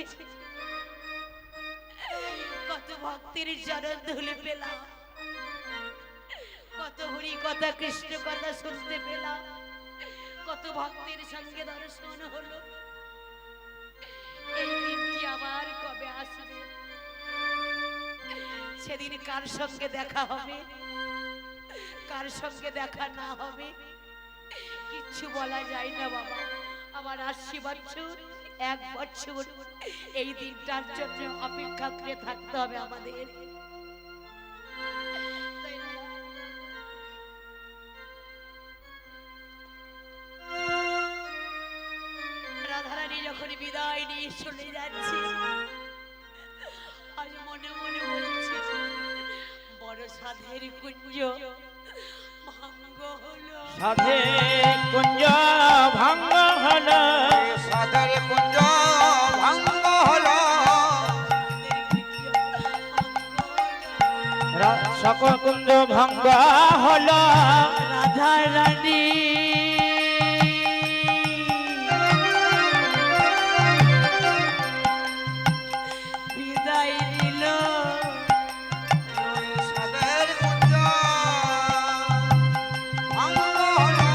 বলছে কত ভক্তের চরণ ধুলে পেলাম, কত হরি কথা কৃষ্ণ কথা শুনতে পেলাম, কত ভক্তের সঙ্গে দর্শন হলো। এই দিনটি আবার কবে আসবে? সেদিন কার সঙ্গে দেখা হবে, কার সঙ্গে দেখা না হবে কিচ্ছু বলা যায় না বাবা। আমার 80 বছর 1 বছর এই দিনটার জন্য অপেক্ষা করে থাকতে হবে আমাদের। রাধারানী যখন বিদায় নিয়ে চলে যাচ্ছে, আজ মনে মনে বলছে বড় সাধের কুঞ্জ ভঙ্গ হলো, সাধের কুঞ্জ ভঙ্গ হলো, সাধের কুঞ্জ ভঙ্গ হলো, সকল কুঞ্জ ভঙ্গ হলো। রাধারানী বিদায় নিল, সাধের কুঞ্জ ভঙ্গ হলো,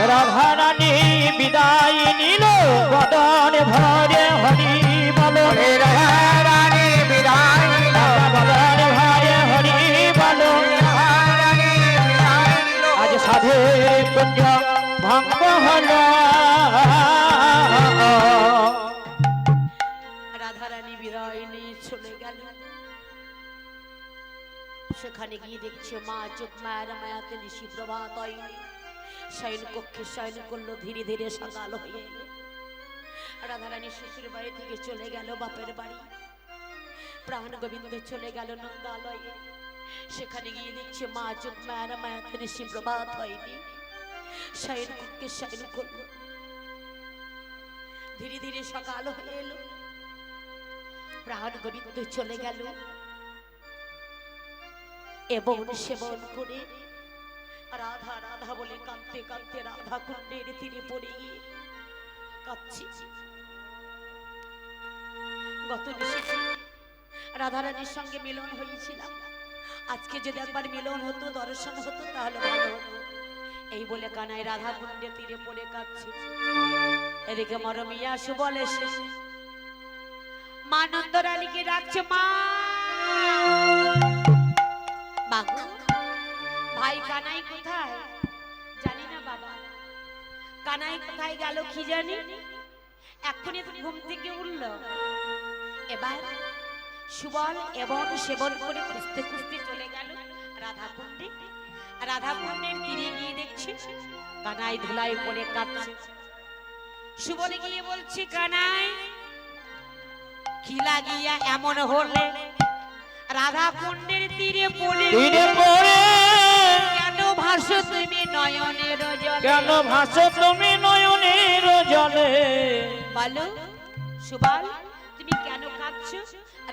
রাধারানী বিদায় নিল, বদন ভরে হরি বল, রাধারানী বিদায় নিল, বদন ভরে হরি বল। রাধারানী বিদায় নিল, আজ সাধের কুঞ্জ ভঙ্গ হলো। রাধারানী বিদায় নিয়ে চলে গেল। সেখানে গিয়ে দেখছে মা চোখ মায়ের মায়াতে নিশি প্রভাত হয়নি, শয়ন কক্ষে শয়ন করলো, ধীরে ধীরে সকাল হয়ে এলো। রাধারানী শ্বশুর বাড়ি থেকে চলে গেল বাপের বাড়ি, প্রাণ গোবিন্দ চলে গেল নন্দালয়ে। সেখানে গিয়ে দেখছে মা চোখ মায়ের মায়াতে নিশি প্রভাত হয়নি, শয়ন কক্ষে শয়ন করলো, ধীরে ধীরে সকাল হয়ে এলো। প্রাণ গোবিন্দ চলে গেল এবং সেবন করে রাধা রাধা বলে কাঁদতে কাঁদতে রাধা কুণ্ডের তীরে পড়ে গিয়ে কাঁদছি। গত নিশিতে রাধারানীর সঙ্গে মিলন হয়েছিলাম, আজকে যদি একবার মিলন হতো, দর্শন হতো তাহলে ভালো হতো। এই বলে কানাই রাধা কুণ্ডের তীরে পড়ে কাঁদছে। এদিকে মরমিয়া সুবল এসে মা নন্দরানীকে ডাকছে, মা বাবু ভাই কানাই কোথায়? জানি না বাবা, কানাই কোথায় গেল কি জানি, এক্ষুনি তো ঘুম থেকে উঠল। এবার সুবল এবং সেবন করে খুঁজতে খুঁজতে চলে গেল রাধা কুণ্ডে। রাধা কুণ্ডের তীরে গিয়ে দেখছে কানাই ধুলায় পড়ে কাঁদছে। সুবল গিয়ে বলছে, কানাই কি লাগিয়া এমন হলে রাধা কুণ্ডের তীরে পড়ে, কেন ভাসো তুমি নয়নের জলে, কেন ভাসো তুমি নয়নের জলে? বলো সুবল, তুমি কেন কাঁদছো?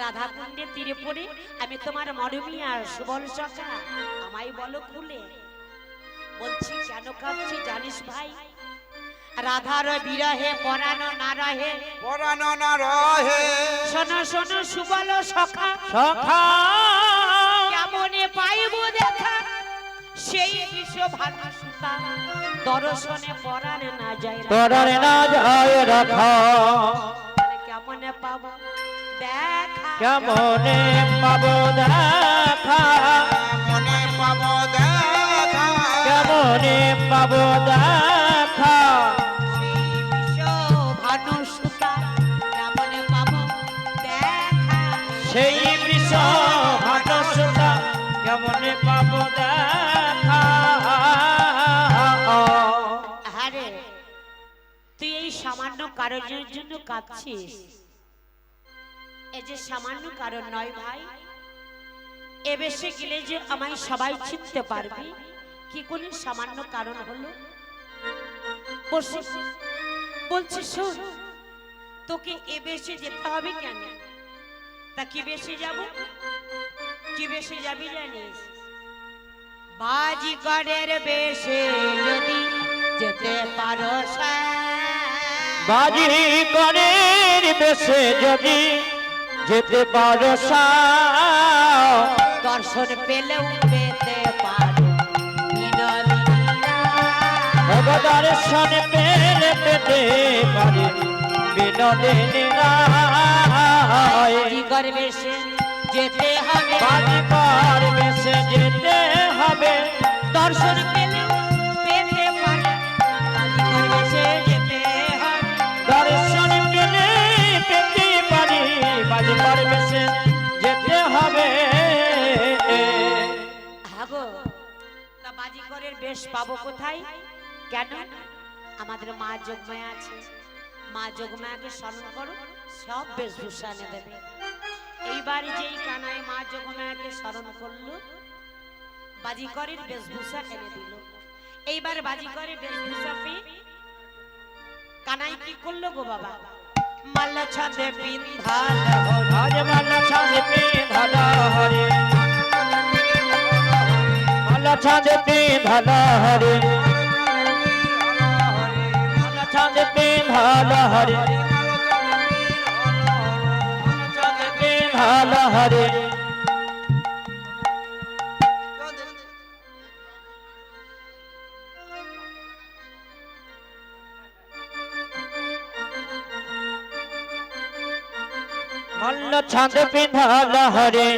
রাধা কুণ্ডের তীরে পড়ে আমি তোমার মরমি আর সুবল সখা, আমায় বলো খুলে। বলছি কেন কাঁদছি জানিস ভাই? রাধার বিরহে পরানো না রহে, পরানো না রহে, শোনো শোনো সুবল সখা, সখা কেমনে পাইব দেখা সেই বিশ্ব ভালো সুতা, দর্শনে পরানে না যায়, পরানে না যায় রাখা। কেমনে পাব দেখা, কেমনে পাবো দেখা, মনে পাবো দেখা, কেমনে পাবো দেখা, সেই বৃষ ভাটসুতা কেমনে পাবো দেখা। আরে তুই এই সামান্য কারণের জন্য কাঁদছিস? এই যে সামান্য কারণ নয় ভাই, এ বেশে গেলে যে আমায় সবাই চিনতে পারবে, কি কোন সামান্য কারণ হলো? বলছি শোন, তোকে এ বেশে যেতে হবে কেন? তা কি বেশে যাব? কি বেশে যাবি জানিস? বাজিগরের বেশে যদি যেতে পারো বাজি করের বেশে যদি যেতে পারো দর্শন পেলেও পেতে পারো বিনোদিনীরা। দর্শন পেলে পেতে পারে বিনোদিনীরা। বাজিকর বেশে যেতে হবে, বাজিকর বেশে যেতে হবে, দর্শন পেলেও পেতে পারে বাজিকর বেশে যেতে হবে। দর্শন পেলে পেতে পারি বাজিকর বেশে যেতে হবে। আগো তা বাজিকরের বেশ পাবো কোথায়? কেন? আমাদের মা যোগমায়া আছে, মা যোগমায়াকে স্মরণ করো, সব বেশভূষা এনে দেবে। এইবার যেই কানায় মা যোগমায়াকে স্মরণ করলো, বাজিকরের বেশভূষা এনে দিল। এইবার বাজিকরের বেশভূষা পেয়ে কানাই কি করলো গো বাবা? মাল্লা ছাদে পিন্ধাল আজ মালা ছাদে পিন্ধাল হরে, মালা ছাদে পিন্ধাল হরে, মালা ছাদে পিন্ধাল হরে, মালা ছাদে পিন্ধাল হরে। মল্ল ছাদ পিন্ধাল হরে,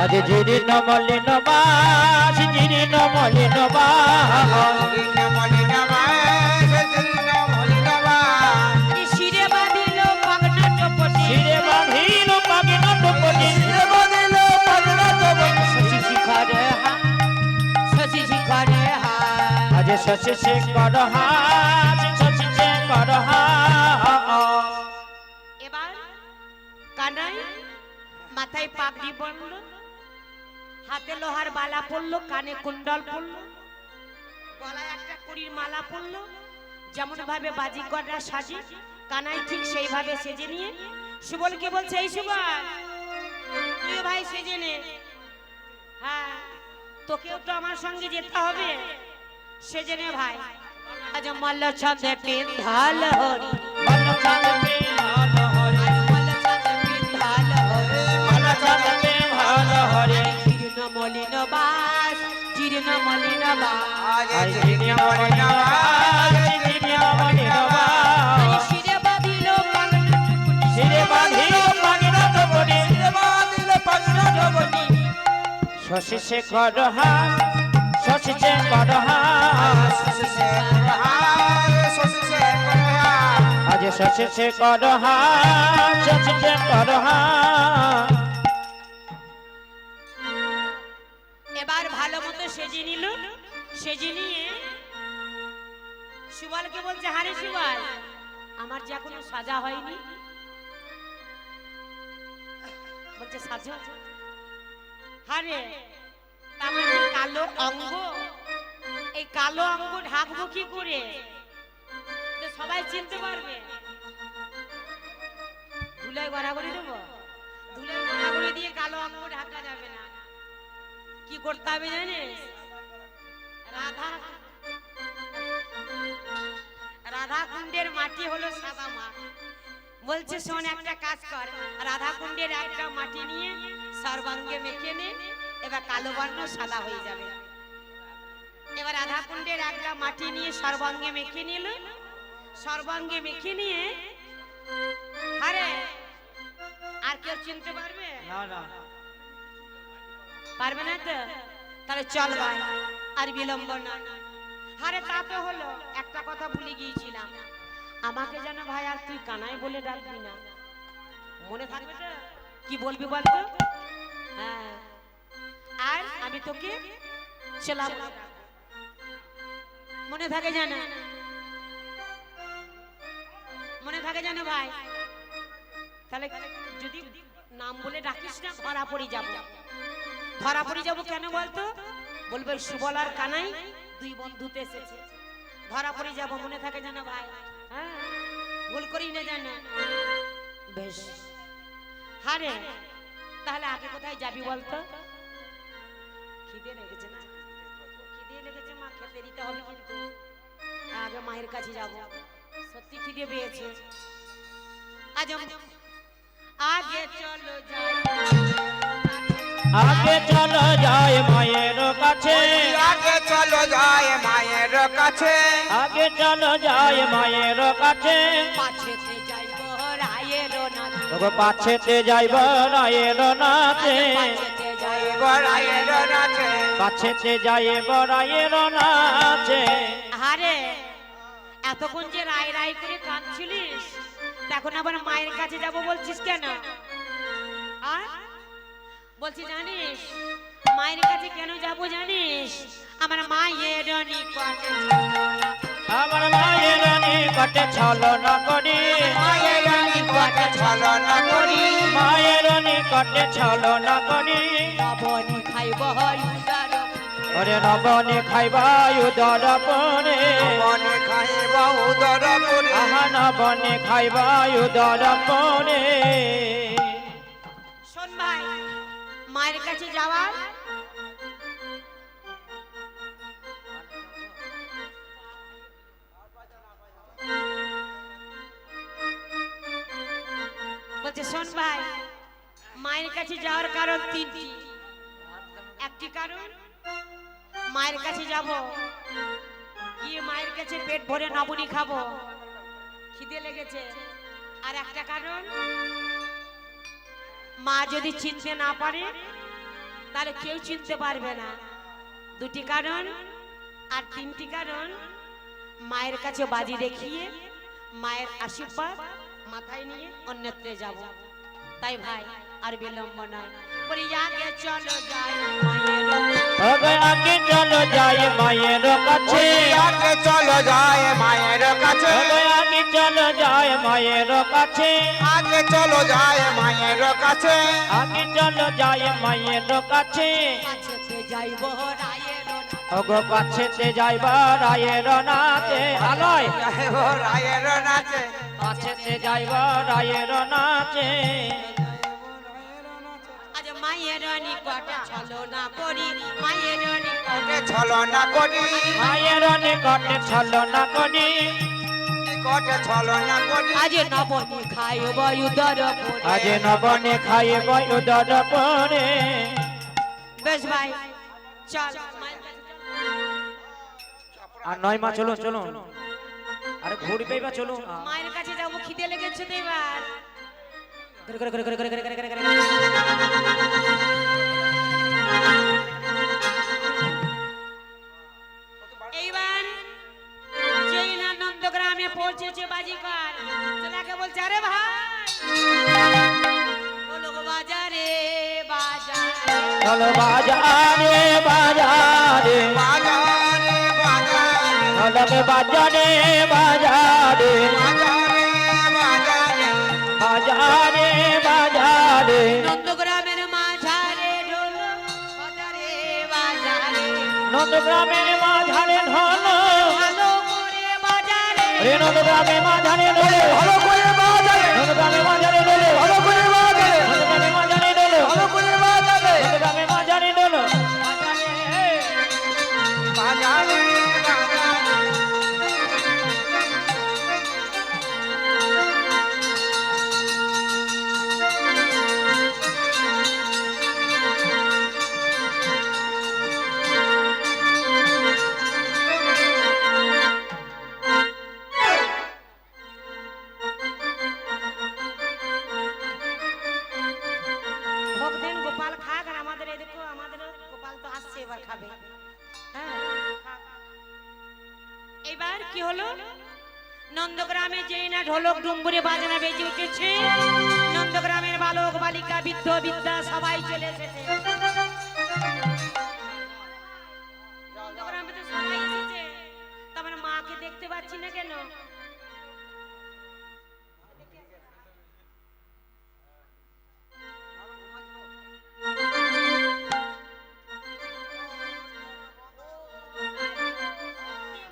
আজ জীর্ণ মলিন বাস, জীর্ণ মলিন বাস, শিরে বাঁধিল পাগনা টপটি, শিরে বাঁধিল পাগনা টপটি, শশী শিখরে হাত, শশী শিখরে হাত। আজ শশী শেখর হাত, শশী শেখর হাত। এবার কানাই মাথায় পাগড়ি পরলো, হাতে লোহার বালা পরলো, কানে কুণ্ডল পরলো, গলায় একটা কুড়ির মালা পরলো। যেমন ভাবে বাজিকররা সাজে, কানাই ঠিক সেইভাবে সেজে নিয়ে সুবলকে বলছে, এই সুবল তুই ভাই সেজে নে। হ্যাঁ, তোকেও তো আমার সঙ্গে যেতে হবে, সেজে নে ভাই। আজ মল্ল ছন্দে পিন্ধাল হরি, মল্ল ছাদ পিন্ধাল হরে, মল্ল ছন্দে পিন্ধাল হরি। মল্ল ছাদ পিন্ধাল হরে, জীর্ণ মলিন বাস, জীর্ণ মলিন বাস। আজ জীর্ণ মলিন বাস, জীর্ণ মলিন বাস। শিরে বাঁধিল পাগনা টপটি, শিরে বাঁধিল পাগনা টপটি, শশী শেখর হাত, শশী শেখর হাত, আজ শশী শেখর হাত, শশী শেখর হাত। এবার ভালো মতো সেজে নিল, সেজে নিয়ে সুবলকে বলছে, হারে সুবল আমার যে এখনো সাজা হয়নি। বলছে সাজো। হারে আমার যে কালো অঙ্গ, এই কালো অঙ্গ ঢাকবো কি করে? তো সবাই চিনতে পারবে। ধুলায় গড়াগড়ি দেবো? ধুলায় গড়াগড়ি দিয়ে কালো অঙ্গ ঢাকা যাবে না। কি করতে হবে জানিস? রাধা রাধা কুণ্ডের মাটি হলো সাদা মাটি। বলছে শোন, একটা কাজ কর, রাধা কুণ্ডের একটা মাটি নিয়ে সর্বাঙ্গে মেখে নে, এবার কালো বর্ণ সাদা হয়ে যাবে। এবার রাধা কুণ্ডের একটা মাটি নিয়ে সর্বাঙ্গে মেখে নিল, সর্বাঙ্গে মেখে নিয়ে আরে আর কেউ চিনতে পারবে? না না, পারবে না তো? তাহলে চল ভাই, আর বিলম্ব না। আরে তা তো হলো, একটা কথা ভুলে গিয়েছিলাম, আমাকে যেন ভাই আর তুই কানাই বলে ডাকবি না, মনে থাকবে তো? কি বলবি বলতো? হ্যাঁ, আর আমি তোকে চেলা বলে ডাকবো। মনে থাকে জানা? মনে থাকে জানো ভাই? তাহলে যদি নাম বলে ডাকিস না, ধরা পড়ে যাবো। ধরা পড়ে যাবো কেন বলতো? বলবে সুবল আর কানাই দুই বন্ধুতে এসেছে, ধরা পড়ে যাবো। মনে থাকে জানো ভাই? হ্যাঁ, ভুল করি না জানো? বেশ, হারে তাহলে আগে কোথায় যাবি বলতো? খিদে লেগেছে না? খিদে লেগেছে মা, খেতে দিতে হবে কিন্তু। আগে মায়ের কাছে যাব, সত্যি খিদে পেয়েছে। আজ আগে চলো যাই, আগে চলো যাই মায়ের কাছে, আগে চলো যায় মায়ের কাছে, আগে চলো যাই মায়ের কাছে, পাছেতে যাইব রায়ের নাথে, ওগো পাছেতে যাইব রায়ের নাচে, পাছেতে যাইব রায়ের নাচে, পাছেতে যাইব রায়ের নাচে। আরে এতক্ষণ যে রায় রায় করে কাঁদছিলিস, এখন আবার মায়ের কাছে যাব বলছিস কেন? আর বলছি জানিস মায়ের কাছে কেন যাব জানিস? আমার মায়ের নিকটে আমার মায়ের নিকটে ছলনা করি, মায়ের নিকটে ছলনা করি, মায়ের নিকটে ছলনা করি, নবনী খাইব উদার ওরে নবনে খাইবা উদর পরে, মনে খাইব উদর পুরি, আহা নবনে খাইবা উদর পরে। শোন ভাই, মায়ের কাছে যাওয়ার বলছে, শোন ভাই, মায়ের কাছে যাওয়ার কারণ তিনটি। একটি কারণ মায়ের কাছে যাব, গিয়ে মায়ের কাছে পেট ভরে নবনী খাবো, খিদে লেগেছে। আর একটা কারণ, মা যদি চিনতে না পারে তাহলে কেউ চিনতে পারবে না। দুটি কারণ। আর তিনটি কারণ, মায়ের কাছে বাজি দেখিয়ে মায়ের আশীর্বাদ মাথায় নিয়ে অন্যত্রে যাব। তাই ভাই আর বিলম্ব নয়, বলি আগে চলো যাই মায়ের, ওগো আগে চলো যাই মায়ের কাছে, আগে চলো যায় মায়ের কাছে, ওগো আগে চলো যাই মায়ের কাছে, আগে চলো যায় মায়ের কাছে, আগে চলো যাই মায়ের কাছে, কাছেতে যাইব রায়ের নাথে। ওগো পাছেতে যাইবা রায়ের নাচে, আলয় যাইব রায়ের নাচে, পাছেতে যাইবা রায়ের নাচে। আজ মায়ের নিকটে চলো না করি, মায়ের নিকটে ছলনা করি, মায়ের নিকটে ছলনা করি, নিকটে ছলনা করি, আজ নবনী খাইব উদর পরে। আজ নবনে খাইব উদর পরে। বেশ ভাই চল মায়ের কাছে চল। আর নয় মা চলো চলো, আরে ঘুরি পেইবা চলো। মায়ের কাছে যাবো, খিদে লেগেছে তো এবার। এইবার যেই না নন্দগ্রামে পৌঁছেছে বাজিকার, তাকে বলছে, আরে ভাই বলো গো বাজারে বাজারে, চলো বাজারে বাজারে, বাজারে বাজারে, চলো বাজারে বাজারে, বাজারে বাজারে, বাজারে বাজারে, নন্দগ্রামের মাঝারে ঢোল বাজারে বাজারে, নন্দগ্রামের মাঝারে ঢোল, ভালো করে বাজারে, রে নন্দগ্রামের মাঝারে ঢোল, ভালো করে বাজারে, নন্দগ্রামের মাঝারে ঢোল, ভালো করে বাজারে, নন্দগ্রামের মাঝারে ঢোল, ভালো করে বাজারে, নন্দগ্রামের মাঝারে ঢোল, বাজারে বাজারে, ভোগ দেন, গোপাল খাক। আর আমাদের এদিকে আমাদের গোপাল তো আসছে, এবার খাবে। হ্যাঁ খাক। এইবার কি হলো, নন্দগ্রামে যেই না ঢোলক ডুম্বুরে বাজনা বেজে উঠেছে, নন্দগ্রামের বালক বালিকা বৃদ্ধ বিদ্যা সবাই চলে এসেছে। নন্দগ্রামে তো সবাই এসেছে, তার মাকে দেখতে পাচ্ছি না কেন?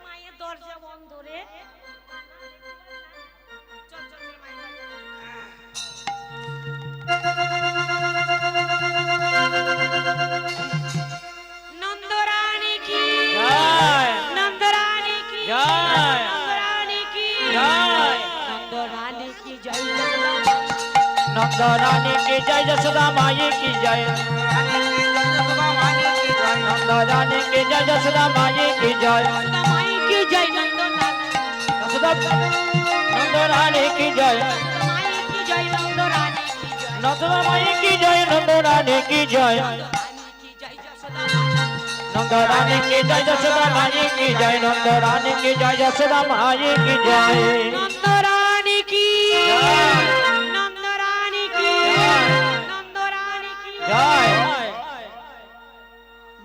মায়ের দরজা বন্ধ রে। চল চল চল মায়ের নন্দরানী কি, জয় নন্দরানী কি, জয় नंद रानी की जय जसोदा माई की जय नंद रानी की जय जसोदा माई की जय यशोदा माई की जय नंद जसोदा नंद रानी की जय माई की जय नंद रानी की जय नंदना माई की जय नंद रानी की जय नंद रानी की जय यशोदा माई नंद रानी की जय जसोदा माई की जय नंद रानी की जय जसोदा माई की जय नंद रानी की नंद रानी की नंद रानी की जय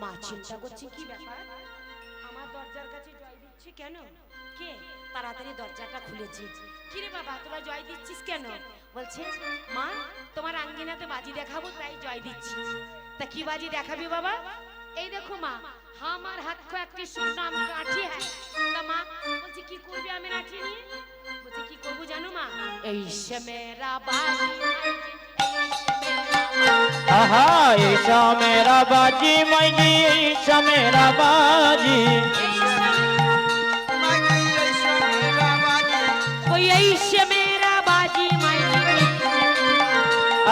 মা চিন্তা করছে কি ব্যাপার আমার দরজার কাছে জয় দিচ্ছি কেন কে তাড়াতাড়ি দরজাটা খুলেছি কি রে বাবা তোরা জয় দিচ্ছিস কেন বলছে মা তোমার আঙ্গিনাতে বাজি দেখাবো তাই জয় দিচ্ছি তা কি বাজি দেখাবি বাবা এই দেখো মা আমার হাত কো একটি সোনা আম কাঠি হ্যাঁ তা মা বলছে কি করবে আমি রাখি নিয়ে বলছে কি করব জানো মা এই সে মেরা বাজি आहा ईशा मेरा बाजी माई जी ईशा मेरा बाजी कोई ऐसे मेरा बाजी माई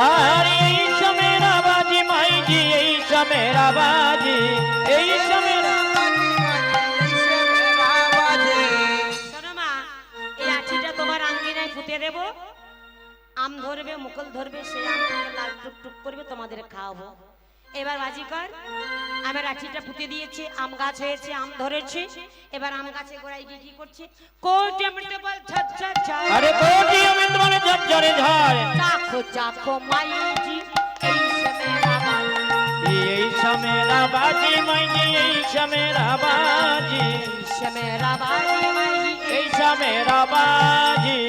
अरे ईशा मेरा बाजी माई जी ईशा मेरा बाजी ईशा मेरा শোনো মা এই লাঠিটা তোমার আঙ্গিনায় ফুটে দেব আম ধরবে মুকুল ধরবে সেই আম থেকে লাল টুকটুক করবে তোমাদের খাওয়াবো এবার বাজি কর আমার লাঠিটা ফুটে দিয়েছে আম গাছ হয়েছে আম ধরেছে এবার আম গাছে গোড়ায় গিয়ে কি করছে কোটি অমৃত বল ঝট ঝট ঝট अरे कोटी अमित माने जब जरे झार চাখো চাখো মাইজি এই সে মেরা বাজি ईशा मेरा बाजी माई जी ईशा मेरा बाजी সে মেরা বাজি মাইজি ईशा मेरा बाजी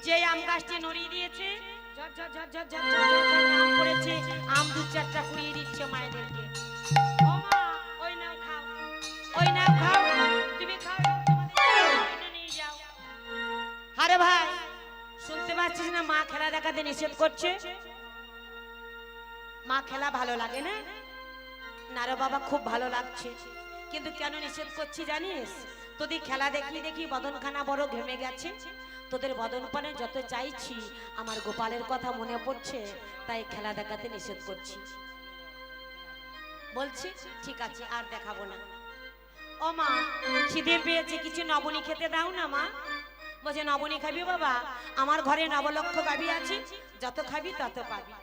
যে আম গাছটি নড়িয়ে দিয়েছে ঝট ঝট ঝট ঝট ঝট ঝট ঝট ঝট আম পড়েছে আম দু চারটা কুড়িয়ে দিচ্ছে মায়েদেরকে ও মা ওই নাও খাও ওই নাও খাও তুমি খাও তোমাদের নিয়ে যাও আরে ভাই শুনতে পাচ্ছিস না মা খেলা দেখাতে নিষেধ করছে মা খেলা ভালো লাগে না না রে বাবা খুব ভালো লাগছে কিন্তু কেন নিষেধ করছি জানিস তোদের খেলা দেখি দেখি বদনখানা বড় ঘেমে গেছে তোদের বদন পানে যত চাইছি আমার গোপালের কথা মনে পড়ছে তাই খেলা দেখাতে নিষেধ করছি বলছি ঠিক আছে আর দেখাবো না ও মা খিদে পেয়েছে কিছু নবনী খেতে দাও না মা বলছে নবনী খাবি বাবা আমার ঘরে নবলক্ষ গাভী আছে যত খাবি তত পাবি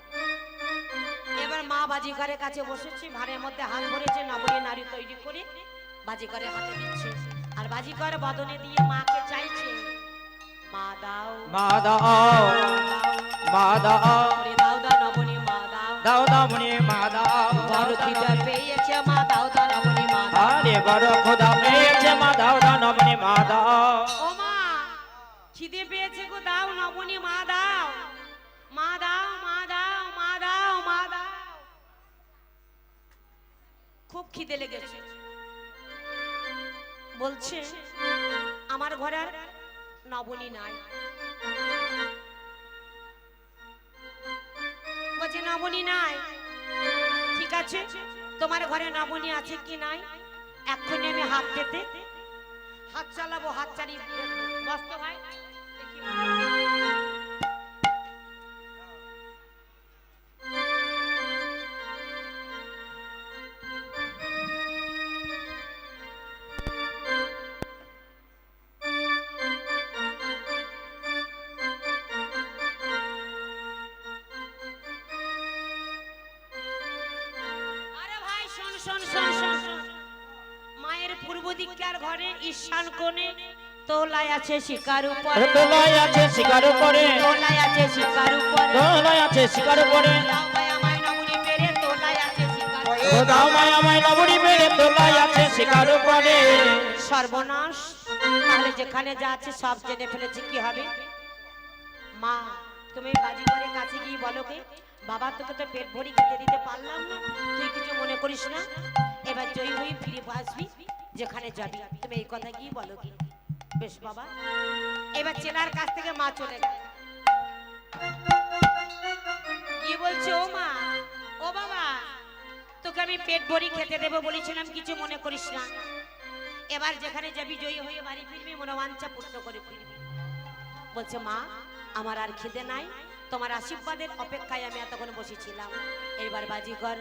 এবার মা বাজিঘরের কাছে বসেছে ভাড়ের মধ্যে হাত ভরেছে নবনী নাড়ি তৈরি করে বাজিঘরের হাতে দিচ্ছে আর বাজিঘর বদনে দিয়ে মাকে চাইছে মা দাও मादा ওরে দাও দাও নবনী মা দাও दाऊ दामुनी मादा বড় খিদে পেয়েছে মা দাও দাও নবনী মা দাও अरे बड़ो खुदा पेचे मादा दामुनी मादा ও মা খিদে পেয়েছে গো দাও নবনী মা দাও মা দাও মা দাও মা দাও মা দাও খুব খিদে লেগেছে বলছে আমার ঘরে আর নবনী নাই বলছে নবনী নাই ঠিক আছে তোমার ঘরে নবনী আছে কি নাই এক্ষুনি আমি হাত পেতে হাত চালাবো হাত চালিয়ে বস্ত ভাই দেখি। আরে ভাই শোন শোন শোন শোন শোন। মায়ের পূর্ব দিককার ঘরে ঈশান কোণে তোলায় আছে শিকার উপরে দোলাই আছে শিকার উপরে তোলায় আছে শিকার উপরে দোলাই আছে শিকার উপরে দাও ভাই আমায় নবনী পেরে তোলায় আছে শিকার ও দাও মায়া মায় নবড়ি মেরে দোলাই আছে শিকার উপরে সর্বনাশ তাহলে যেখানে যা আছে সব জেনে ফেলেছে কি হবে মা তুমি বাজিঘরের কাছে গিয়ে বলো কি বাবা তোকে তো পেট ভরি খেতে দিতে পারলাম না তুই কিছু মনে করিস না এবার জয়ী হয়ে ফিরে আসবি যেখানে যাবি তুমি এই কথা কি বলো কি বেশ বাবা এবার চেনার কাছ থেকে মা চলে গেল কি বলছে ও মা ও বাবা তোকে আমি পেট ভরি খেতে দেবো বলেছিলাম কিছু মনে করিস না এবার যেখানে যাবি জয়ী হয়ে বাড়ি ফিরবি মনোবাঞ্ছা পূর্ণ করে ফিরবি বলছে মা আমার আর খিদে নাই তোমার আশীর্বাদের অপেক্ষায় আমি এতক্ষণ বসেছিলাম। এইবার বাজিকর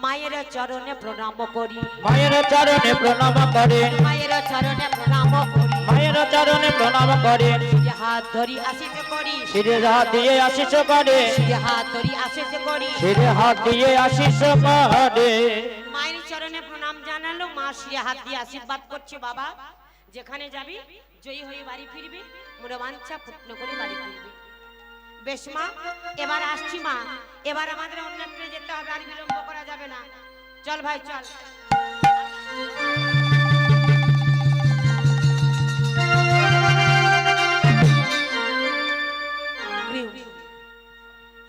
মায়ের চরণে প্রণাম করি, মায়ের চরণে প্রণাম করে, মায়ের চরণে প্রণাম করি, মায়ের চরণে প্রণাম করে, শিরে হাত ধরি আশিস করি, শিরে হাত দিয়ে আশিস করে, শিরে হাত ধরি আশিস করি। শিরে হাত দিয়ে আশিস করে। মায়ের চরণে প্রণাম জানালো, মা শিরে হাত দিয়ে আশীর্বাদ করছে। বাবা যেখানে যাবি জয়ী হয়ে বাড়ি ফিরবি, মনোবাঞ্ছা পূর্ণ করে বাড়ি ফিরবি। বেশ মা, এবার আসছি মা, এবার আমাদের অন্যত্র যেতে হবে, আর বিলম্ব করা যাবে না। চল ভাই চল।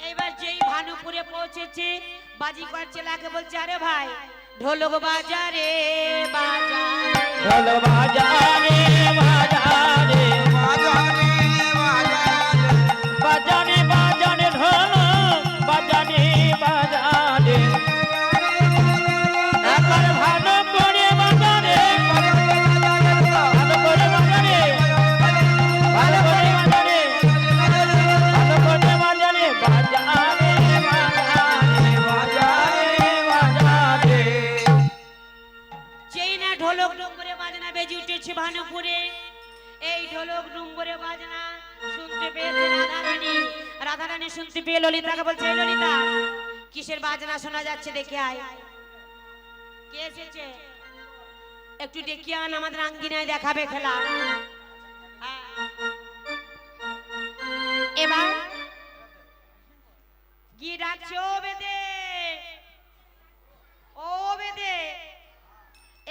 এইবার যেই ভানুপুরে পৌঁছেছে, বাজিকর চেলাকে বলছে, আরে ভাই ঢোলক বাজারে বাজা, ঢোল বাজারে বাজারে, বাজারে বাজারে বাজারে বাজারে ঢোল বাজারে বাজারে, একবার ভালো করে বাজারে, ভালো করে বাজারে, ভালো করে বাজারে, ভালো করে বাজারে, বাজারে বাজারে, বাজারে। যেই না ঢোলক ডুম্বরে বাজনা বেজে উঠেছে ভানুপুরে, এই ঢোলক ডুম্বরে বাজনা শুনতে পেয়েছে রাধারানী। রাধারানী শুনতে পেয়ে ললিতাকে বলছে, এই ললিতা কিসের বাজনা শোনা যাচ্ছে দেখে আয়। কে এসেছে একটু ডেকে আন, আমাদের আঙ্গিনায় দেখাবে খেলা। হ্যাঁ। এবার গিয়ে ডাকছে, ও বেদে, ও বেদে,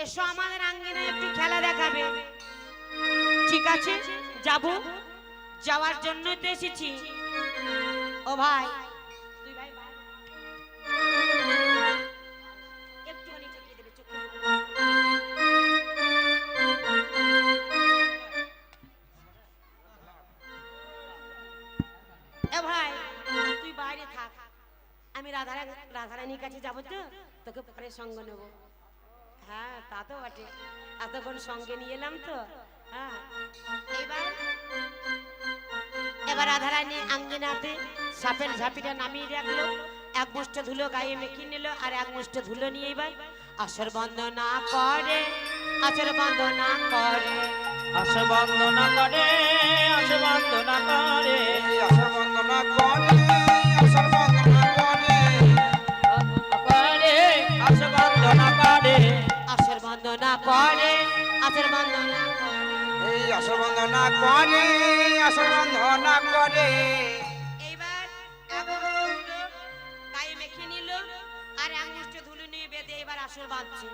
এসো আমাদের আঙ্গিনায় একটু খেলা দেখাবে। ঠিক আছে যাব, যাওয়ার জন্য তো এসেছি। ও ভাই দুই ভাই ভাই একটুখানি ঠেকিয়ে দেবে, চোখ এ ভাই তুই বাইরে থাক, আমি রাধারানীর কাছে যাবো তো, তোকে পরে সঙ্গ নেব। হ্যাঁ তা তো বটে, এতক্ষণ সঙ্গে নিয়ে এলাম তো। হ্যাঁ এবার রাধারানী আঙ্গিনাতে সাপের ঝাঁপিটা নামিয়ে রাখলো, এক মুষ্ঠ ধুলো গায়ে মেখে নিল, আর এক মুষ্ঠ ধুলো নিয়ে এবার আসর বন্দনা করে, আসর বন্দনা করে, আসর বন্দনা করে, আসর বন্দনা করে, আসর বন্দনা করে, আসর বন্দনা করে, করে, আসর বন্দনা করে, আসর বন্দনা করে, আসর বন্দনা করে। এই আসর বন্দনা করে, আসর বন্দনা করে। এইবার এক মুষ্ঠ ধুলো গায়ে মেখে নিল, আর এক মুষ্ঠ ধুলো নিয়ে বেঁধে এবার আসর বাঁধছে।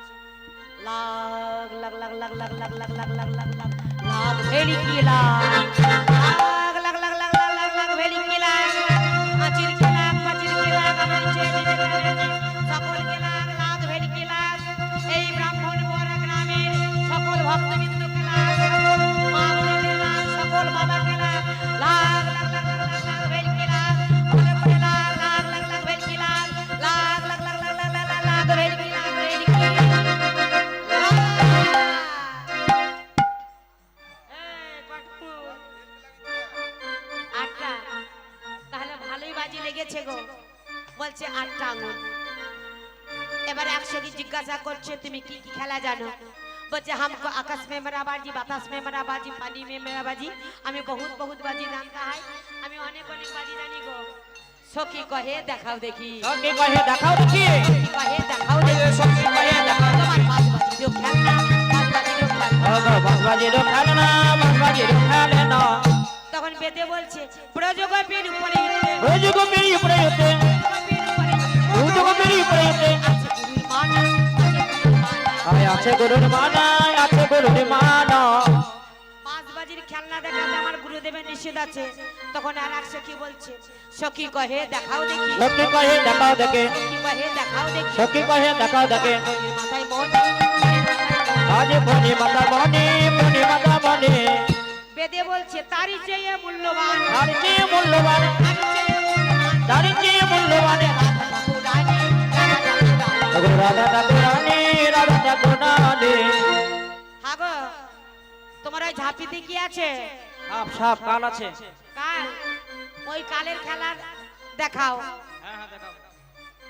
লাগ লাগ লাগ লাগ লাগ লাগ লাগ লাগ লাগ লাগ লাগ লাগ ভেড়ি কি লাগ লাগ লাগ লাগ লাগ লাগ লাগ লাগ ভেড়ি কি লাগ আচির কি লাগ পাচির কি লাগ আমার ছেলে সকল কি লাগ লাগ ভেড়ি কি লাগ। এই ব্রাহ্মণ বরা গ্রামের সকল ভক্তবৃন্দ কি লাগ, মা বোনেদের লাগ, সকল বাবা কি লাগ লাগ লাগ লাগ লাগ লাগ ভেড়ি কি লাগ, ভালো করে লাগ লাগ লাগ লাগ ভেড়ি কি লাগ লাগ লাগ লাগ লাগ লাগ লাগ লাগ ভেড়ি কি লাগ, ভেড়ি কি তাহলে ভালোই বাজি লেগেছে গো। বলছে 8টা আঙুল। এবার একসাথে জিজ্ঞাসা করছে, তুমি কি কি খেলা জানো? বলছে हमको आकाश में मेरा बाजी, बातास में मेरा बाजी, पानी में मेरा बाजी। আমি বহুত বহুত বাজি জানতা হয়, আমি অনেক অনেক বাজি জানি গো। সখী কহে দেখাও দেখি, সখী কহে দেখাও দেখি, সখী কহে দেখাও দেখি, সখী কহে দেখাও দেখি। তোমার পাঁচ বাজি খেলনা, পাঁচ বাজি খেলনা। ওগো বাঁশবাজির খেলনা, বাঁশবাজির খেলনা। তখন বেদে বলছে প্রযোগপীর উপরে উঠে, রোজগোপের উপরে হতে, রোজগোপের উপরে হতে, আছে গুরুর মানা, আছে গুরুর মানা। পাঁচ বাজির খেলনা দেখাতে আমার গুরুদেবের নিষেধ আছে। তখন আর এক সখী বলছে, সখী কহে দেখাও দেখি, সখী কহে দেখাও দেখে, সখী কহে দেখাও দেখি, সখী কহে দেখাও দেখে। মাথায় মন আজ ফণি মাতা বনে, ফণি মাতা বনে, বেদে বলছে তারই চেয়ে মূল্যবান, তার চেয়ে মূল্যবান, তারই চেয়ে মূল্যবান, তার চেয়ে মূল্যবান। রাধা ঠাকুরানী, রাধা ঠাকুরানী। ওগো রাধা ঠাকুরানী, রাধা ঠাকুরানী। হ্যাঁ গো, তোমার ওই ঝাঁপিতে কি আছে? সাপ সাপ কাল আছে, কাল ওই কালের খেলা দেখাও। হ্যাঁ হ্যাঁ দেখাবো।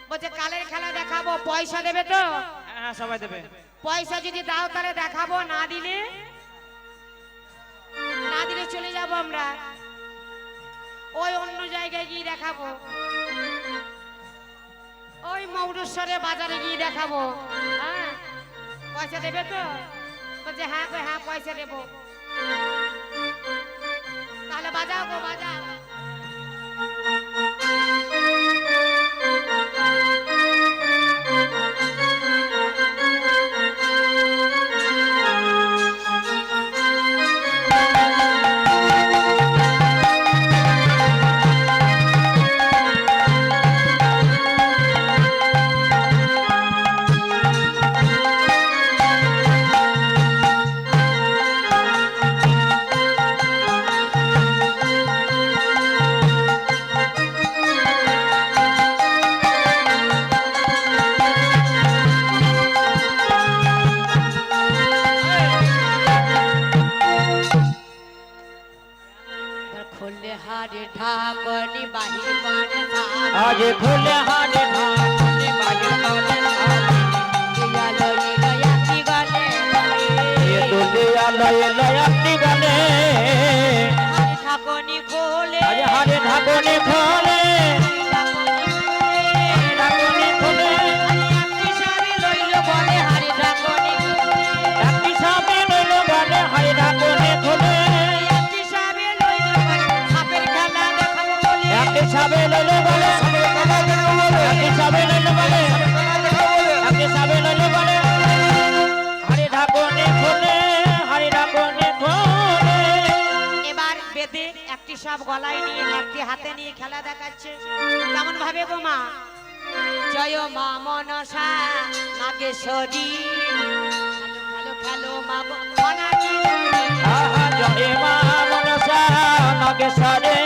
বলছে কালের খেলা দেখাবো, পয়সা দেবে তো? হ্যাঁ হ্যাঁ সবাই দেবে। পয়সা যদি দাও তাহলে দেখাবো, না দিলে চলে যাব আমরা ওই অন্য জায়গায় গিয়ে দেখাবো, ওই মৌরেশ্বরে বাজারে গিয়ে দেখাবো। হ্যাঁ পয়সা দেবে তো? বলছে হ্যাঁ গো হ্যাঁ পয়সা দেবো। তাহলে বাজাও গো বাজাও। ঢাকনি বাহির করে আজ খুলে হাড়ে ঢাকনি বাহির করে দুলিয়া লয়ে লয়াটি গালে ঢাকনি খোলে আজ হাড়ে ঢাকনি খোলে ঢাকনি খোলে একটি সাবি লইল বলে হাড়ি ঢাকনি একটি সামনে লইল বলে হাড়ে ঢাকনি খোলে একটি সাবি লইল বলে সাপের খেলা দেখাবো বলে একটি সাবে লইল বলে একটি সাবে লইল বলে একটি সাবে লইল বলে হাড়ে ঢাকনি খোলে হাড়ে ঢাকনি খোলে। এবার বেদে একটি সাপ গলায় নিয়ে একটি হাতে নিয়ে খেলা দেখাচ্ছে। কেমন ভাবে গো মা? জয় মা মনসা নাগেশ্বরী খেলো খেলো মা গো মনাকি আহা জয় মা মনসা নাগেশ্বরে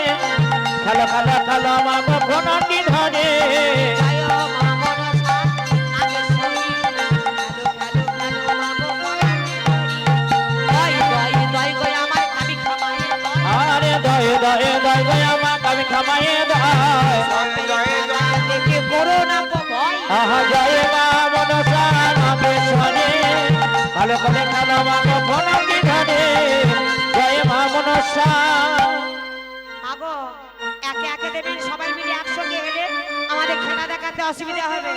খেলো খেলো খেলো মা ঘনটি ধরে জয় মা মনসা নাগেশ্বরী খেলো খেলো খেলো মা গো মনাকি দই দই দই গো আমার আমি খামায়ে আরে দয়ে দয়ে দয় গয় আমা কবি খামায়ে দয় দেখে করো না গো ভয় আহা জয় মা মনসা নাগেশ্বরে খেলো খেলো খেলো মা ঘনটি ধরে জয় মা মনসা। আগো একে একে দেবেন, সবাই মিলে একসঙ্গে এলে আমাদের খেলা দেখাতে অসুবিধা হবে।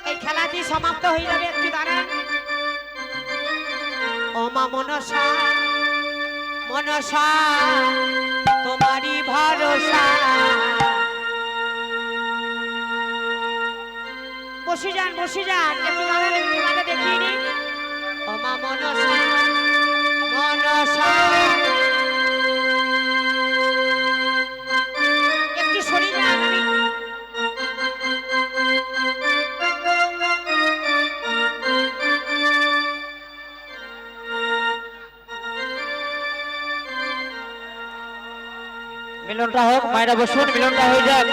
এই খেলাটি সমাপ্ত হয়ে যাবে, একটু দাঁড়ান। ও মা মনসা মনসা তোমারই ভরসা। বসে যান বসে যান, একটু দাঁড়ান, একটু খেলাটা দেখিয়ে নিন। ও মা মনসা মনসা একটু সরে যান। আমি মিলনটা হোক, মায়েরা বসুন, মিলনটা হয়ে যাক।